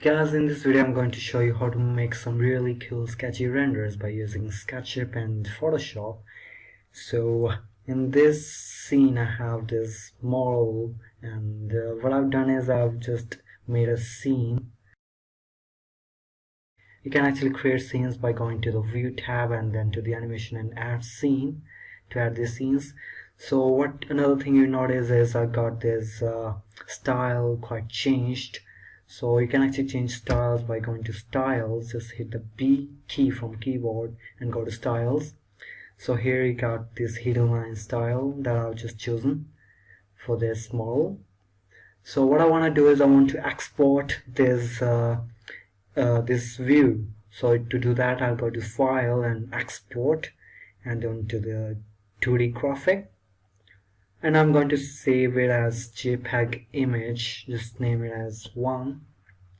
Guys, in this video I'm going to show you how to make some really cool sketchy renders by using Sketchup and Photoshop. So in this scene I have this model, and what I've done is I've just made a scene. You can actually create scenes by going to the View tab and then to the Animation and Add Scene to add these scenes. So what another thing you notice is I got this style quite changed. So you can actually change styles by going to styles. Just hit the B key from keyboard and go to styles. So here you got this hidden line style that I've just chosen for this model. So what I want to do is I want to export this this view. So to do that I'll go to file and export and then to the 2D graphic, and I'm going to save it as JPEG image. Just name it as 1.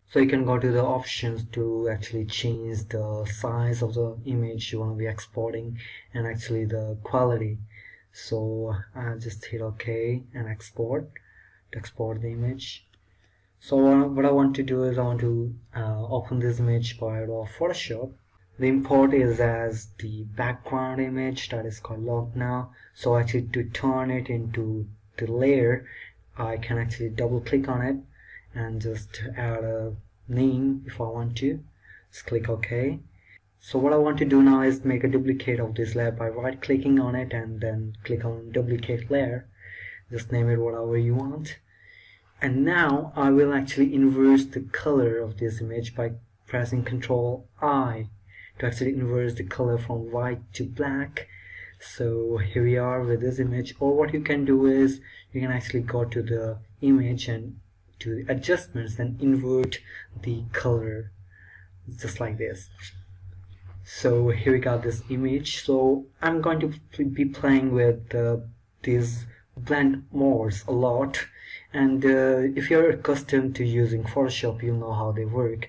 So you can go to the options to actually change the size of the image you want to be exporting and actually the quality. So I'll just hit OK and export to export the image. So what I want to do is I want to open this image by Adobe Photoshop. The import is as the background image that is called log now. So actually to turn it into the layer, I can actually double click on it and just add a name if I want to. Just click OK. So what I want to do now is make a duplicate of this layer by right clicking on it and then click on duplicate layer. Just name it whatever you want. And now I will actually inverse the color of this image by pressing Ctrl I to actually inverse the color from white to black. So here we are with this image. Or what you can do is you can actually go to the image and to the adjustments and invert the color just like this. So here we got this image. So I'm going to be playing with these blend modes a lot, and if you're accustomed to using Photoshop you'll know how they work.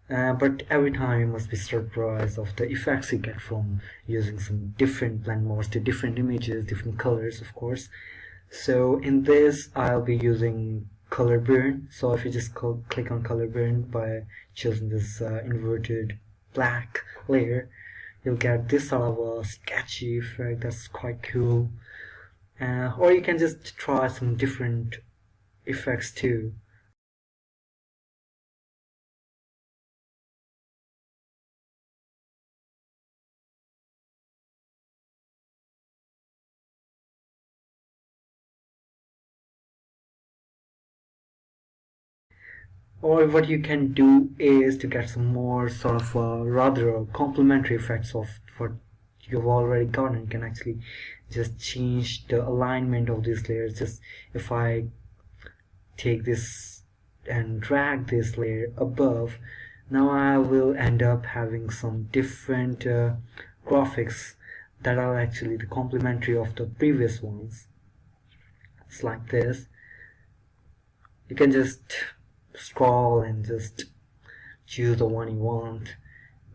But every time you must be surprised of the effects you get from using some different blend modes to different images, different colors of course. So in this I'll be using color burn. So if you just click on color burn by choosing this inverted black layer, you'll get this sort of a sketchy effect that's quite cool. Or you can just try some different effects too. Or what you can do is to get some more sort of rather complementary effects of what you've already gotten. You can actually just change the alignment of these layers. Just if I take this and drag this layer above, now I will end up having some different graphics that are actually the complementary of the previous ones. It's like this. You can just scroll and just choose the one you want,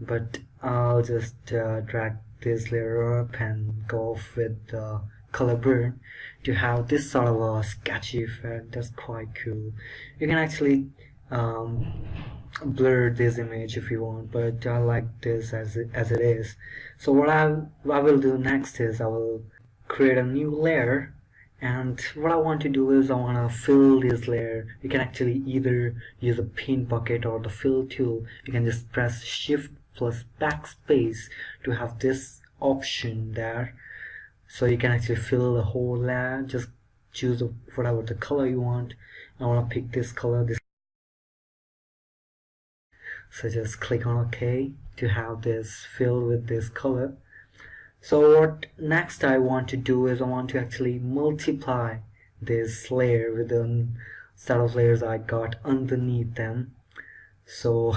but I'll just drag this layer up and go off with the color burn to have this sort of a sketchy effect. That's quite cool. You can actually blur this image if you want, but I like this as it is. So what I will do next is I will create a new layer. And what I want to do is I want to fill this layer. You can actually either use a paint bucket or the fill tool. You can just press shift plus backspace to have this option there. So you can actually fill the whole layer. Just choose whatever the color you want. I want to pick this color. So just click on OK to have this filled with this color. So what next I want to do is I want to actually multiply this layer with the set of layers I got underneath them. So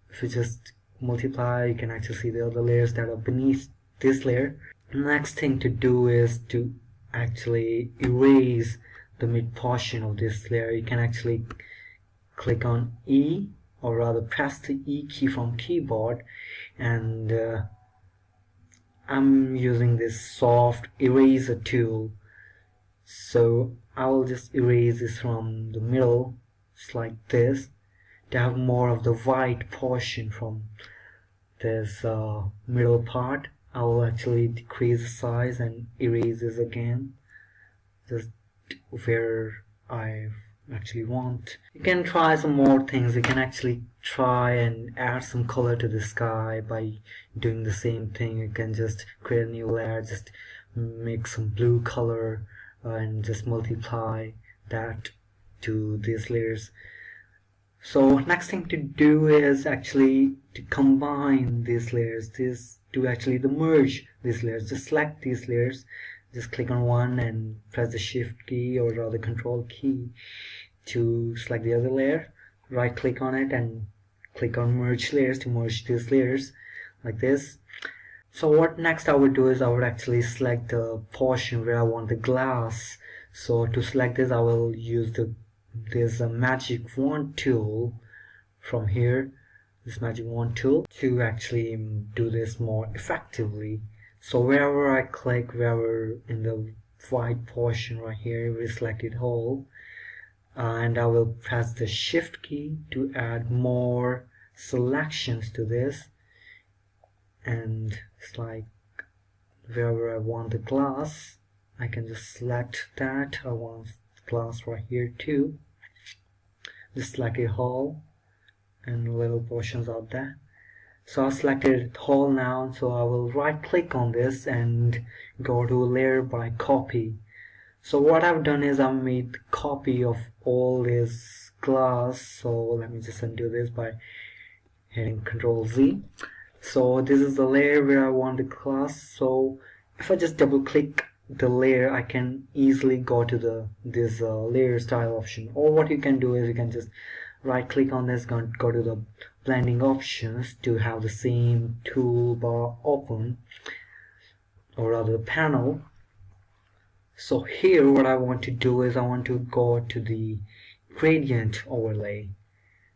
if you just multiply, you can actually see the other layers that are beneath this layer. The next thing to do is to actually erase the mid portion of this layer. You can actually click on E, or rather press the E key from keyboard, and I'm using this soft eraser tool. So I will just erase this from the middle, just like this, to have more of the white portion from this middle part, I will actually decrease the size and erase this again, just where I actually want. You can try some more things. You can actually try and add some color to the sky by doing the same thing. You can just create a new layer, just make some blue color and just multiply that to these layers. So next thing to do is actually to combine these layers, to actually merge these layers. Just select these layers, just click on one and press the shift key or rather control key to select the other layer. Right click on it and click on merge layers to merge these layers like this. So what next I would do is I would actually select the portion where I want the glass. So to select this I will use this magic wand tool from here, this magic wand tool, to actually do this more effectively. So wherever I click, wherever in the white portion right here, we select it whole, and I will press the shift key to add more selections to this, and it's like wherever I want the glass I can just select that. I want glass right here too, just select it whole and little portions out there. So I've selected whole now, so I will right click on this and go to layer by copy. So what I've done is I've made a copy of all this glass. So let me just undo this by hitting Ctrl Z. So this is the layer where I want the glass. So if I just double click the layer, I can easily go to this layer style option. Or what you can do is you can just right click on this, go to the blending options to have the same toolbar open, or rather panel. So here what I want to do is I want to go to the gradient overlay.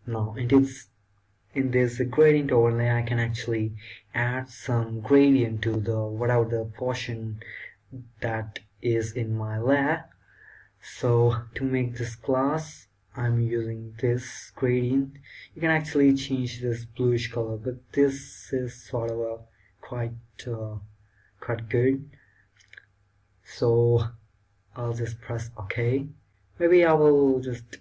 Now in this gradient overlay I can actually add some gradient to the whatever the portion that is in my layer. So to make this glass I'm using this gradient. You can actually change this bluish color, but this is sort of a quite good. So I'll just press OK. Maybe I will just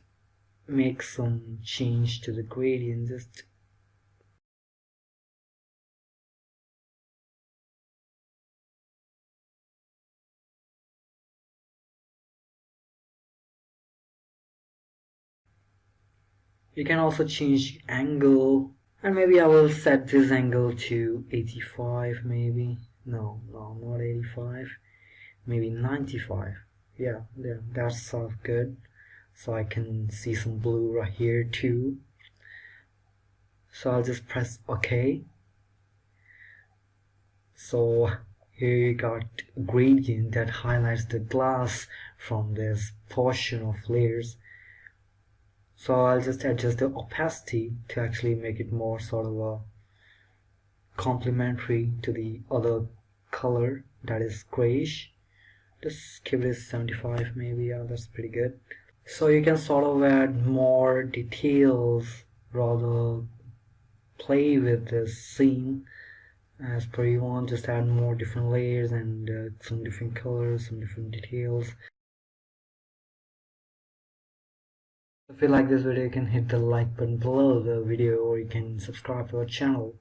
make some change to the gradient. Just you can also change angle, and maybe I will set this angle to 85. Maybe no, not 85. Maybe 95. Yeah, that sounds good. So I can see some blue right here too. So I'll just press OK. So here you got a gradient that highlights the glass from this portion of layers. So I'll just adjust the opacity to actually make it more sort of a complementary to the other color that is grayish. Just give this 75 maybe. Yeah, that's pretty good. So you can sort of add more details, rather play with this scene as per you want. Just add more different layers and some different colors, some different details. If you like this video, you can hit the like button below the video, or you can subscribe to our channel.